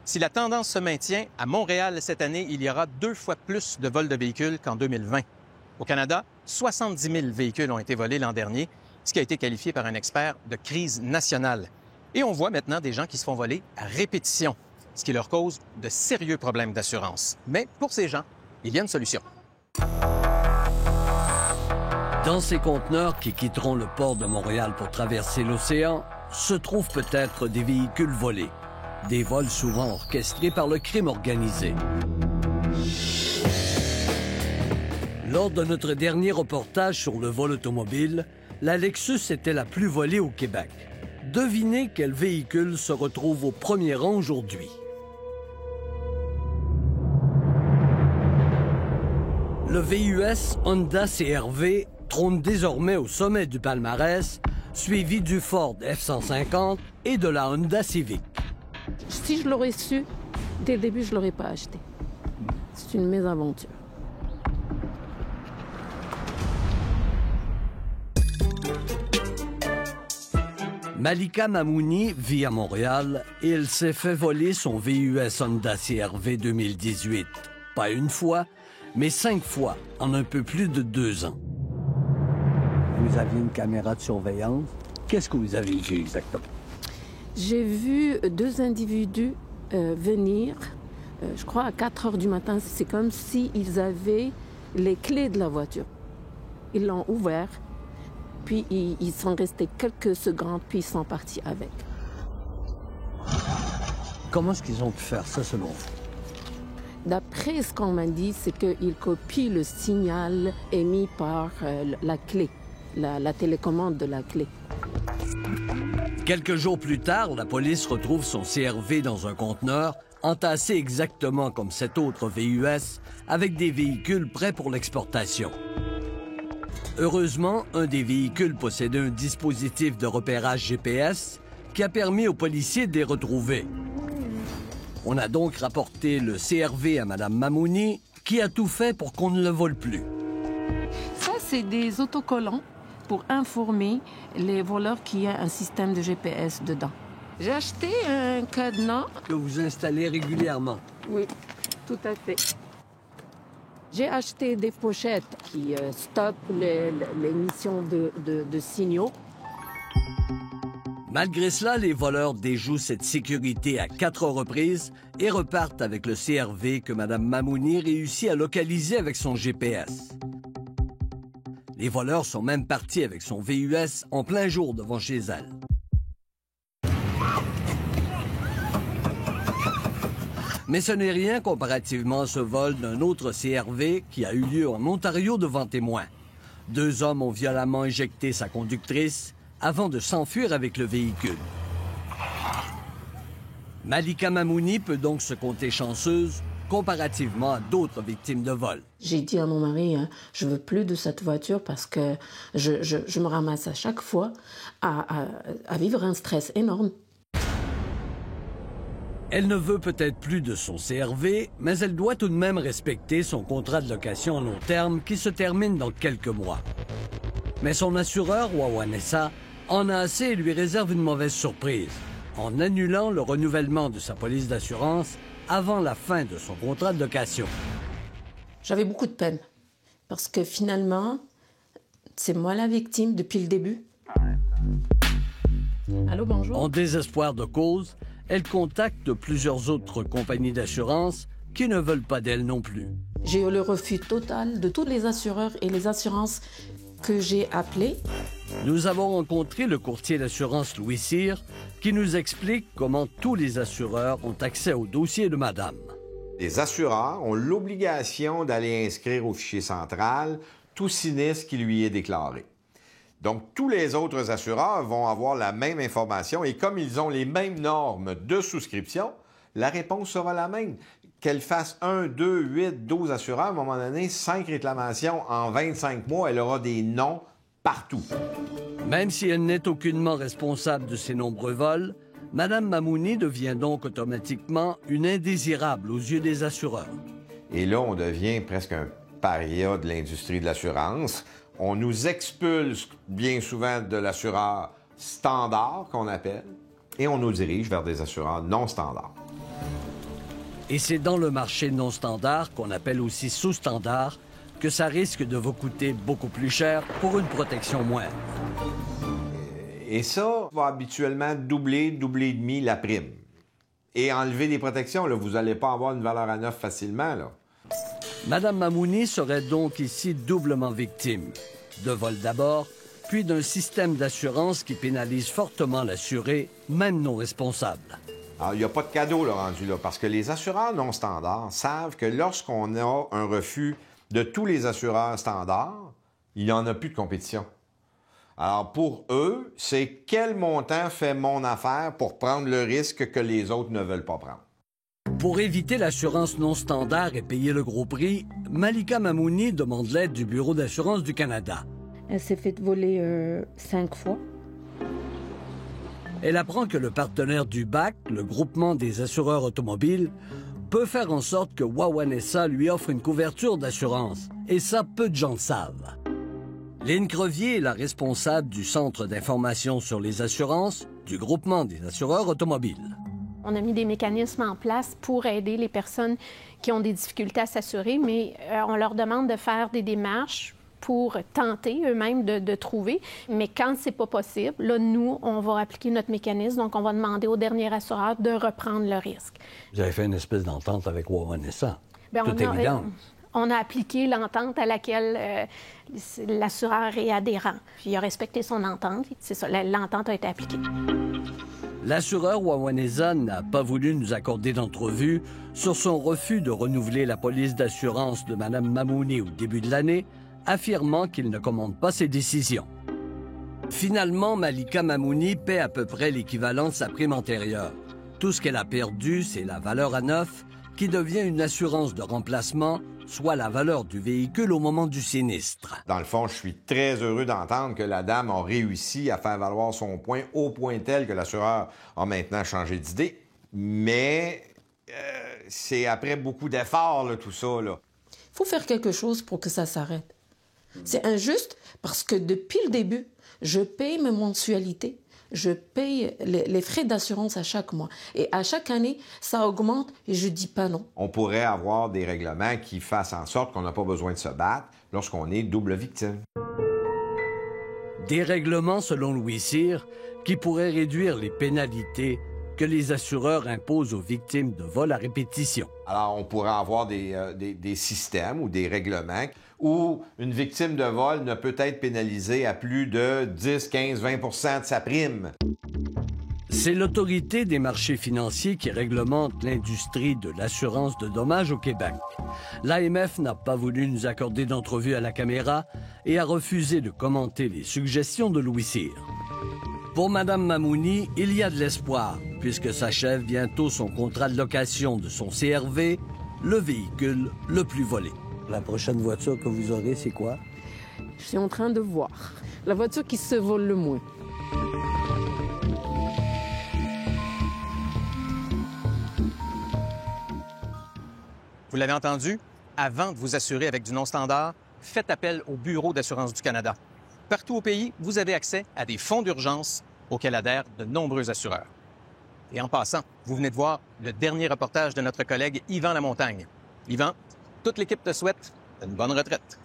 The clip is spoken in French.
Si la tendance se maintient, à Montréal cette année, il y aura 2 fois plus de vols de véhicules qu'en 2020. Au Canada, 70 000 véhicules ont été volés l'an dernier, ce qui a été qualifié par un expert de crise nationale. Et on voit maintenant des gens qui se font voler à répétition, ce qui leur cause de sérieux problèmes d'assurance. Mais pour ces gens, il y a une solution. Dans ces conteneurs qui quitteront le port de Montréal pour traverser l'océan, se trouvent peut-être des véhicules volés. Des vols souvent orchestrés par le crime organisé. Lors de notre dernier reportage sur le vol automobile, la Lexus était la plus volée au Québec. Devinez quel véhicule se retrouve au premier rang aujourd'hui. Le VUS Honda CR-V trône désormais au sommet du palmarès, suivi du Ford F-150 et de la Honda Civic. Si je l'aurais su, dès le début, je ne l'aurais pas acheté. C'est une mésaventure. Malika Mamouni vit à Montréal et elle s'est fait voler son VUS Honda CR-V 2018. Pas une fois, mais 5 fois en un peu plus de 2 ans. Vous aviez une caméra de surveillance. Qu'est-ce que vous avez vu exactement? J'ai vu 2 individus venir, je crois à 4 heures du matin. C'est comme s'ils avaient les clés de la voiture. Ils l'ont ouvert, puis ils sont restés quelques secondes, puis ils sont partis avec. Comment est-ce qu'ils ont pu faire ça selon vous? D'après ce qu'on m'a dit, c'est qu'ils copient le signal émis par la clé, la télécommande de la clé. Quelques jours plus tard, la police retrouve son CR-V dans un conteneur, entassé exactement comme cet autre VUS, avec des véhicules prêts pour l'exportation. Heureusement, un des véhicules possédait un dispositif de repérage GPS qui a permis aux policiers de les retrouver. On a donc rapporté le CR-V à Mme Mamouni, qui a tout fait pour qu'on ne le vole plus. Ça, c'est des autocollants pour informer les voleurs qu'il y a un système de GPS dedans. J'ai acheté un cadenas. Que vous installez régulièrement? Oui, tout à fait. J'ai acheté des pochettes qui stoppent l'émission de signaux. Malgré cela, les voleurs déjouent cette sécurité à 4 reprises et repartent avec le CR-V que Mme Mamouni réussit à localiser avec son GPS. Les voleurs sont même partis avec son VUS en plein jour devant chez elle. Mais ce n'est rien comparativement à ce vol d'un autre CR-V qui a eu lieu en Ontario devant témoins. 2 hommes ont violemment éjecté sa conductrice avant de s'enfuir avec le véhicule. Malika Mamouni peut donc se compter chanceuse comparativement à d'autres victimes de vol. J'ai dit à mon mari, je veux plus de cette voiture parce que je me ramasse à chaque fois à vivre un stress énorme. Elle ne veut peut-être plus de son CR-V, mais elle doit tout de même respecter son contrat de location à long terme qui se termine dans quelques mois. Mais son assureur, Wawanesa, en a assez et lui réserve une mauvaise surprise, en annulant le renouvellement de sa police d'assurance avant la fin de son contrat de location. J'avais beaucoup de peine, parce que finalement, c'est moi la victime depuis le début. Allô, bonjour. En désespoir de cause, elle contacte plusieurs autres compagnies d'assurance qui ne veulent pas d'elle non plus. J'ai eu le refus total de tous les assureurs et les assurances que j'ai appelées. Nous avons rencontré le courtier d'assurance Louis Cyr qui nous explique comment tous les assureurs ont accès au dossier de madame. Les assureurs ont l'obligation d'aller inscrire au fichier central tout sinistre qui lui est déclaré. Donc, tous les autres assureurs vont avoir la même information et comme ils ont les mêmes normes de souscription, la réponse sera la même. Qu'elle fasse 1, 2, 8, 12 assureurs, à un moment donné, 5 réclamations en 25 mois, elle aura des noms partout. Même si elle n'est aucunement responsable de ces nombreux vols, Mme Mamouni devient donc automatiquement une indésirable aux yeux des assureurs. Et là, on devient presque un paria de l'industrie de l'assurance. On nous expulse bien souvent de l'assureur standard, qu'on appelle, et on nous dirige vers des assureurs non standards. Et c'est dans le marché non standard, qu'on appelle aussi sous-standard, que ça risque de vous coûter beaucoup plus cher pour une protection moindre. Et ça va habituellement doubler et demi la prime. Et enlever des protections, là, vous n'allez pas avoir une valeur à neuf facilement, là. Madame Mamouni serait donc ici doublement victime. De vol d'abord, puis d'un système d'assurance qui pénalise fortement l'assuré, même non responsable. Alors, il n'y a pas de cadeau là, rendu là, parce que les assureurs non standards savent que lorsqu'on a un refus de tous les assureurs standards, il n'y en a plus de compétition. Alors, pour eux, c'est quel montant fait mon affaire pour prendre le risque que les autres ne veulent pas prendre. Pour éviter l'assurance non standard et payer le gros prix, Malika Mamouni demande l'aide du Bureau d'assurance du Canada. Elle s'est fait voler 5 fois. Elle apprend que le partenaire du BAC, le groupement des assureurs automobiles, peut faire en sorte que Wawanesa lui offre une couverture d'assurance. Et ça, peu de gens le savent. Lynn Crevier est la responsable du Centre d'information sur les assurances du groupement des assureurs automobiles. On a mis des mécanismes en place pour aider les personnes qui ont des difficultés à s'assurer, mais on leur demande de faire des démarches pour tenter eux-mêmes de trouver. Mais quand c'est pas possible, là, nous, on va appliquer notre mécanisme. Donc, on va demander au dernier assureur de reprendre le risque. Vous avez fait une espèce d'entente avec Wawanesa. Bien, Tout évident. On a appliqué l'entente à laquelle l'assureur est adhérent. Puis il a respecté son entente. C'est ça, l'entente a été appliquée. L'assureur Wawanesa n'a pas voulu nous accorder d'entrevue sur son refus de renouveler la police d'assurance de Mme Mamouni au début de l'année, affirmant qu'il ne commande pas ses décisions. Finalement, Malika Mamouni paie à peu près l'équivalent de sa prime antérieure. Tout ce qu'elle a perdu, c'est la valeur à neuf, qui devient une assurance de remplacement, soit la valeur du véhicule au moment du sinistre. Dans le fond, je suis très heureux d'entendre que la dame a réussi à faire valoir son point au point tel que l'assureur a maintenant changé d'idée. Mais c'est après beaucoup d'efforts, là, tout ça, là. Il faut faire quelque chose pour que ça s'arrête. C'est injuste parce que depuis le début, je paye mes mensualités. Je paye les frais d'assurance à chaque mois. Et à chaque année, ça augmente et je dis pas non. On pourrait avoir des règlements qui fassent en sorte qu'on n'a pas besoin de se battre lorsqu'on est double victime. Des règlements, selon Louis Cyr, qui pourraient réduire les pénalités que les assureurs imposent aux victimes de vols à répétition. Alors, on pourrait avoir des systèmes ou des règlements où une victime de vol ne peut être pénalisée à plus de 10, 15, 20 % de sa prime. C'est l'Autorité des marchés financiers qui réglemente l'industrie de l'assurance de dommages au Québec. L'AMF n'a pas voulu nous accorder d'entrevue à la caméra et a refusé de commenter les suggestions de Louis Cyr. Pour Mme Mamouni, il y a de l'espoir, puisque s'achève bientôt son contrat de location de son CRV, le véhicule le plus volé. La prochaine voiture que vous aurez, c'est quoi? Je suis en train de voir la voiture qui se vole le moins. Vous l'avez entendu, avant de vous assurer avec du non-standard, faites appel au Bureau d'assurance du Canada. Partout au pays, vous avez accès à des fonds d'urgence auxquels adhèrent de nombreux assureurs. Et en passant, vous venez de voir le dernier reportage de notre collègue Yvan Lamontagne. Yvan, toute l'équipe te souhaite une bonne retraite.